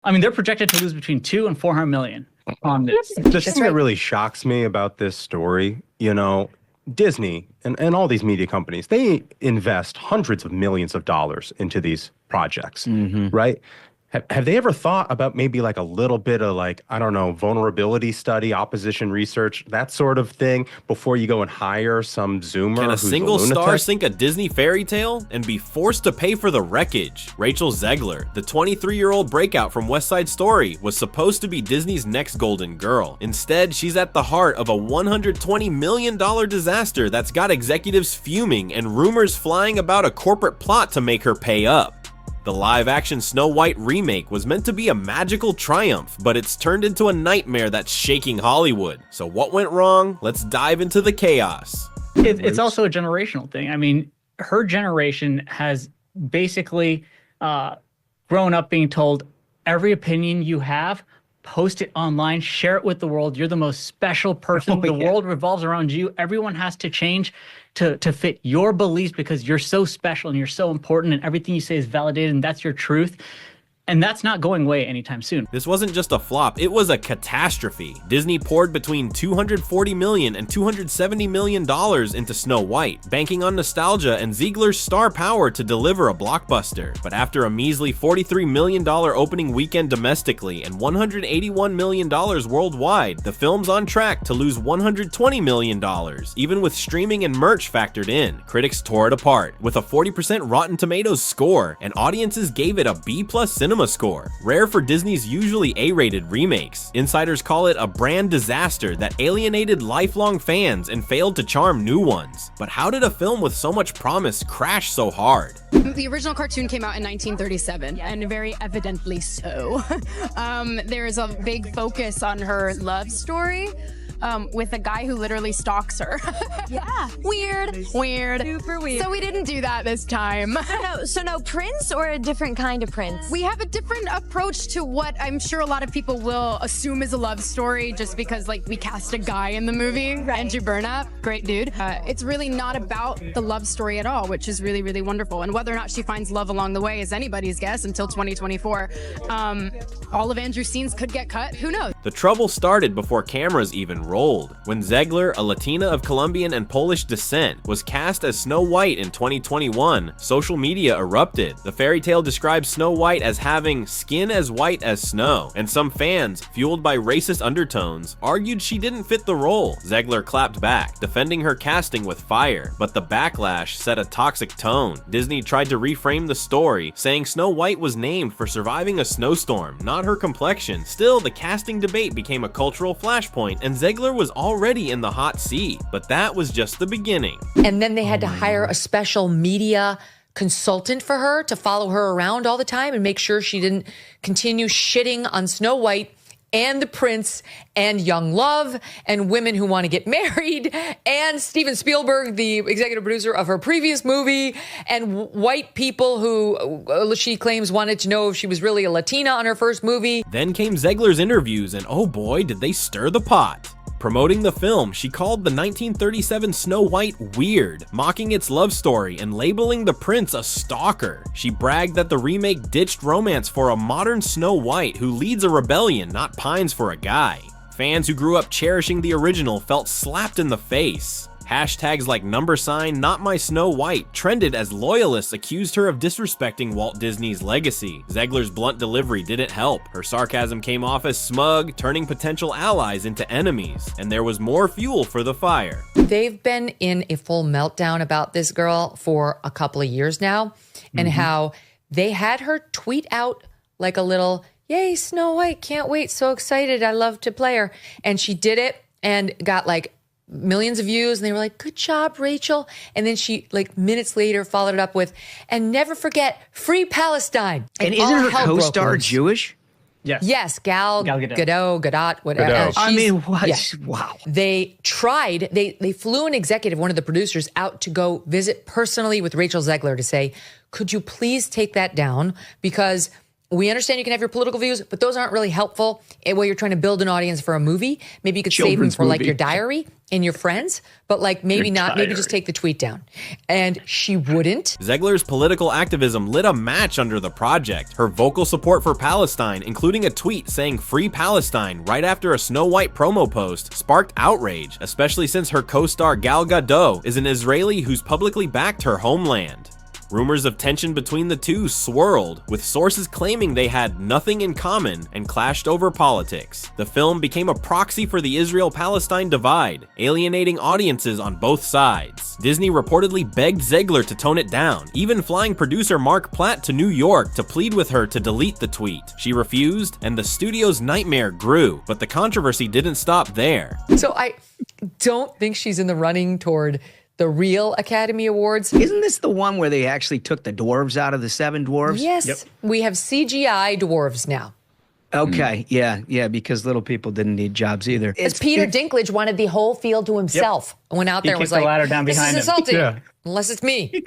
I mean, they're projected to lose between 2 and 400 million on this. The thing that really shocks me about this story, Disney and all these media companies, they invest hundreds of millions of dollars into these projects, right? Have they ever thought about maybe like a little bit of like, I don't know, vulnerability study, opposition research, that sort of thing before you go and hire some Zoomer Can a who's single lunatic? star sink a Disney fairy tale and be forced to pay for the wreckage? Rachel Zegler, the 23-year-old breakout from West Side Story, was supposed to be Disney's next golden girl. Instead, she's at the heart of a $120 million disaster that's got executives fuming and rumors flying about a corporate plot to make her pay up. The live-action Snow White remake was meant to be a magical triumph, but it's turned into a nightmare that's shaking Hollywood. So what went wrong? Let's dive into the chaos. It's also a generational thing. I mean, her generation has basically grown up being told every opinion you have, post it online, share it with the world. You're the most special person. The world revolves around you. Everyone has to change to fit your beliefs because you're so special and you're so important and everything you say is validated and that's your truth. And that's not going away anytime soon. This wasn't just a flop, it was a catastrophe. Disney poured between $240 million and $270 million into Snow White, banking on nostalgia and Zegler's star power to deliver a blockbuster. But after a measly $43 million opening weekend domestically and $181 million worldwide, the film's on track to lose $120 million, even with streaming and merch factored in. Critics tore it apart, with a 40% Rotten Tomatoes score, and audiences gave it a B+ cinema score, rare for Disney's usually A-rated remakes. Insiders call it a brand disaster that alienated lifelong fans and failed to charm new ones. But how did a film with so much promise crash so hard? The original cartoon came out in 1937, and very evidently so. There is a big focus on her love story. With a guy who literally stalks her. Yeah. Weird. Super weird. So we didn't do that this time. So no prince or a different kind of prince? We have a different approach to what I'm sure a lot of people will assume is a love story just because like we cast a guy in the movie, right. Andrew Burnap, great dude. It's really not about the love story at all, which is really, really wonderful. And whether or not she finds love along the way is anybody's guess until 2024. All of Andrew's scenes could get cut, who knows? The trouble started before cameras even rolled. When Zegler, a Latina of Colombian and Polish descent, was cast as Snow White in 2021, social media erupted. The fairy tale describes Snow White as having skin as white as snow, and some fans, fueled by racist undertones, argued she didn't fit the role. Zegler clapped back, defending her casting with fire, but the backlash set a toxic tone. Disney tried to reframe the story, saying Snow White was named for surviving a snowstorm, not her complexion. Still, the casting debate became a cultural flashpoint, and Zegler was already in the hot seat. But that was just the beginning. And then they had to hire a special media consultant for her to follow her around all the time and make sure she didn't continue shitting on Snow White and the prince and young love and women who want to get married and Steven Spielberg, the executive producer of her previous movie, and white people who she claims wanted to know if she was really a Latina on her first movie. Then came Zegler's interviews, and oh boy, did they stir the pot. Promoting the film, she called the 1937 Snow White weird, mocking its love story and labeling the prince a stalker. She bragged that the remake ditched romance for a modern Snow White who leads a rebellion, not pines for a guy. Fans who grew up cherishing the original felt slapped in the face. Hashtags like #not my Snow White trended as loyalists accused her of disrespecting Walt Disney's legacy. Zegler's blunt delivery didn't help. Her sarcasm came off as smug, turning potential allies into enemies. And there was more fuel for the fire. They've been in a full meltdown about this girl for a couple of years now, and how they had her tweet out like a little, "Yay, Snow White, can't wait, so excited, I love to play her." And she did it and got like millions of views, and they were like, "Good job, Rachel." And then she, like minutes later, followed it up with, "And never forget, free Palestine." And isn't her co-star Jewish? Yes. Yes, Gal Gadot, whatever. Gadot. I mean, what? Yeah. Wow. They tried, they flew an executive, one of the producers, out to go visit personally with Rachel Zegler to say, "Could you please take that down? Because We understand you can have your political views, but those aren't really helpful while you're trying to build an audience for a movie. Maybe you could save them for like your diary and your friends, but like maybe not, maybe just take the tweet down. And she wouldn't. Zegler's political activism lit a match under the project. Her vocal support for Palestine, including a tweet saying "Free Palestine" right after a Snow White promo post, sparked outrage, especially since her co-star Gal Gadot is an Israeli who's publicly backed her homeland. Rumors of tension between the two swirled, with sources claiming they had nothing in common and clashed over politics. The film became a proxy for the Israel-Palestine divide, alienating audiences on both sides. Disney reportedly begged Zegler to tone it down, even flying producer Mark Platt to New York to plead with her to delete the tweet. She refused, and the studio's nightmare grew, but the controversy didn't stop there. So I don't think she's in the running toward the real Academy Awards. Isn't this the one where they actually took the dwarves out of the 7 dwarves? Yes, Yep. we have CGI dwarves now. Okay, yeah, because little people didn't need jobs either. As Peter Dinklage wanted the whole field to himself. Went out there and was kicked the like, ladder down this behind is him." insulting, Yeah. unless it's me.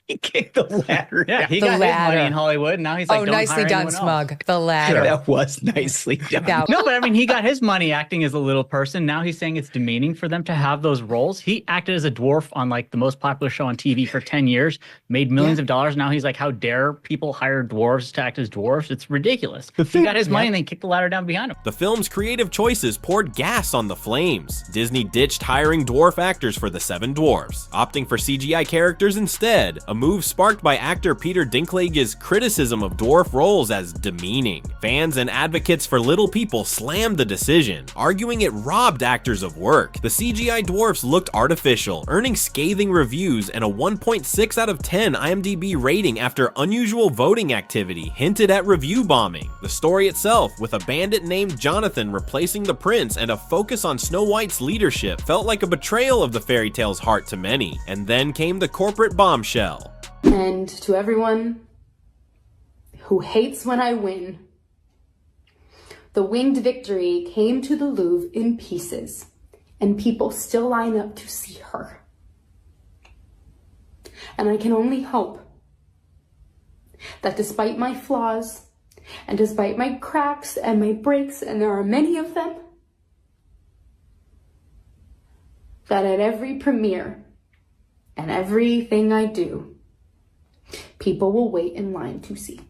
He kicked the ladder. Yeah, he The got his ladder. money in Hollywood. And now he's like, Oh, don't nicely hire done, anyone else. Smug. The ladder. That was nicely done. Now- No, but I mean, he got his money acting as a little person. Now he's saying it's demeaning for them to have those roles. He acted as a dwarf on like the most popular show on TV for 10 years, made millions of dollars. Now he's like, how dare people hire dwarves to act as dwarves? It's ridiculous. He got his money and then kicked the ladder down behind him. The film's creative choices poured gas on the flames. Disney ditched hiring dwarf actors for the 7 dwarfs, opting for CGI characters instead, a move sparked by actor Peter Dinklage's criticism of dwarf roles as demeaning. Fans and advocates for little people slammed the decision, arguing it robbed actors of work. The CGI dwarfs looked artificial, earning scathing reviews and a 1.6 out of 10 IMDb rating after unusual voting activity hinted at review bombing. The story itself, with a bandit named Jonathan replacing the prince and a focus on Snow White's leadership, felt like a betrayal of the fairy tale's heart to many. And then came the corporate bombshell. And to everyone who hates when I win, the winged victory came to the Louvre in pieces, and people still line up to see her. And I can only hope that despite my flaws, and despite my cracks and my breaks, and there are many of them, that at every premiere and everything I do, people will wait in line to see.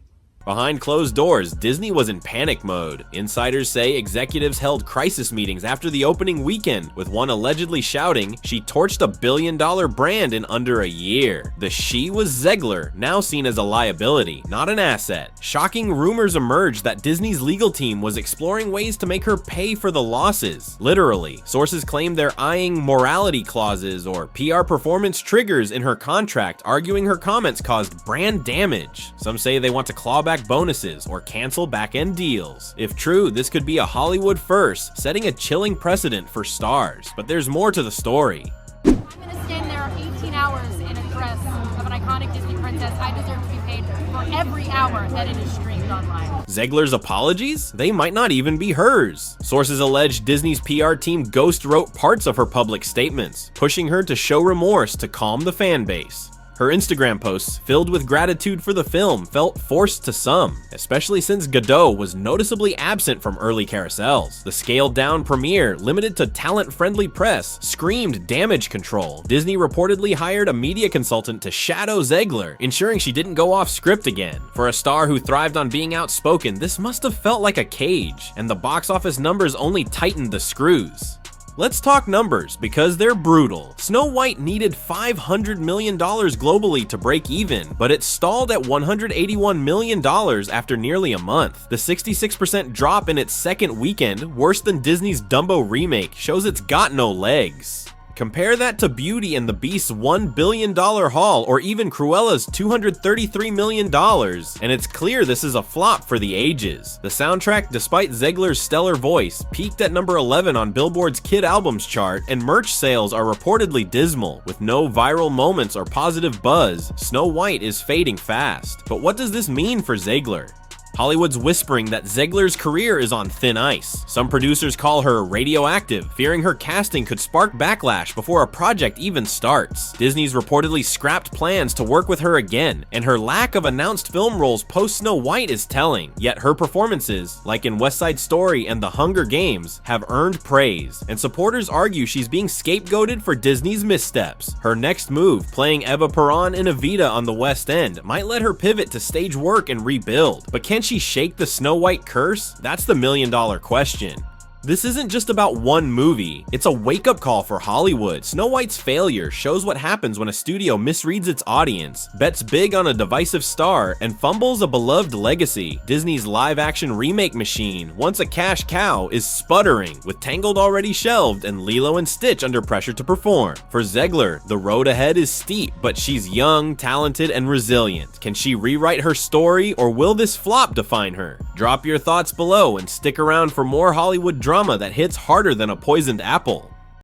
Behind closed doors, Disney was in panic mode. Insiders say executives held crisis meetings after the opening weekend, with one allegedly shouting she torched $1 billion brand in under a year. The she was Zegler, now seen as a liability, not an asset. Shocking rumors emerged that Disney's legal team was exploring ways to make her pay for the losses. Literally, sources claim they're eyeing morality clauses or PR performance triggers in her contract, arguing her comments caused brand damage. Some say they want to claw back bonuses or cancel back-end deals. If true, this could be a Hollywood first, setting a chilling precedent for stars. But there's more to the story. I'm gonna stand there 18 hours in a dress of an iconic Disney princess. I deserve to be paid for every hour that it is streamed online. Zegler's apologies? They might not even be hers. Sources allege Disney's PR team ghost wrote parts of her public statements, pushing her to show remorse to calm the fan base. Her Instagram posts, filled with gratitude for the film, felt forced to some, especially since Gadot was noticeably absent from early carousels. The scaled-down premiere, limited to talent-friendly press, screamed damage control. Disney reportedly hired a media consultant to shadow Zegler, ensuring she didn't go off script again. For a star who thrived on being outspoken, this must have felt like a cage, and the box office numbers only tightened the screws. Let's talk numbers, because they're brutal. Snow White needed $500 million globally to break even, but it stalled at $181 million after nearly a month. The 66% drop in its second weekend, worse than Disney's Dumbo remake, shows it's got no legs. Compare that to Beauty and the Beast's $1 billion haul, or even Cruella's $233 million, and it's clear this is a flop for the ages. The soundtrack, despite Zegler's stellar voice, peaked at number 11 on Billboard's Kid Albums chart, and merch sales are reportedly dismal. With no viral moments or positive buzz, Snow White is fading fast. But what does this mean for Zegler? Hollywood's whispering that Zegler's career is on thin ice. Some producers call her radioactive, fearing her casting could spark backlash before a project even starts. Disney's reportedly scrapped plans to work with her again, and her lack of announced film roles post Snow White is telling. Yet her performances, like in West Side Story and The Hunger Games, have earned praise, and supporters argue she's being scapegoated for Disney's missteps. Her next move, playing Eva Peron in Evita on the West End, might let her pivot to stage work and rebuild. But can she shake the Snow White curse? That's the million-dollar question. This isn't just about one movie, it's a wake-up call for Hollywood. Snow White's failure shows what happens when a studio misreads its audience, bets big on a divisive star, and fumbles a beloved legacy. Disney's live-action remake machine, once a cash cow, is sputtering, with Tangled already shelved and Lilo and Stitch under pressure to perform. For Zegler, the road ahead is steep, but she's young, talented, and resilient. Can she rewrite her story, or will this flop define her? Drop your thoughts below and stick around for more Hollywood drama that hits harder than a poisoned apple.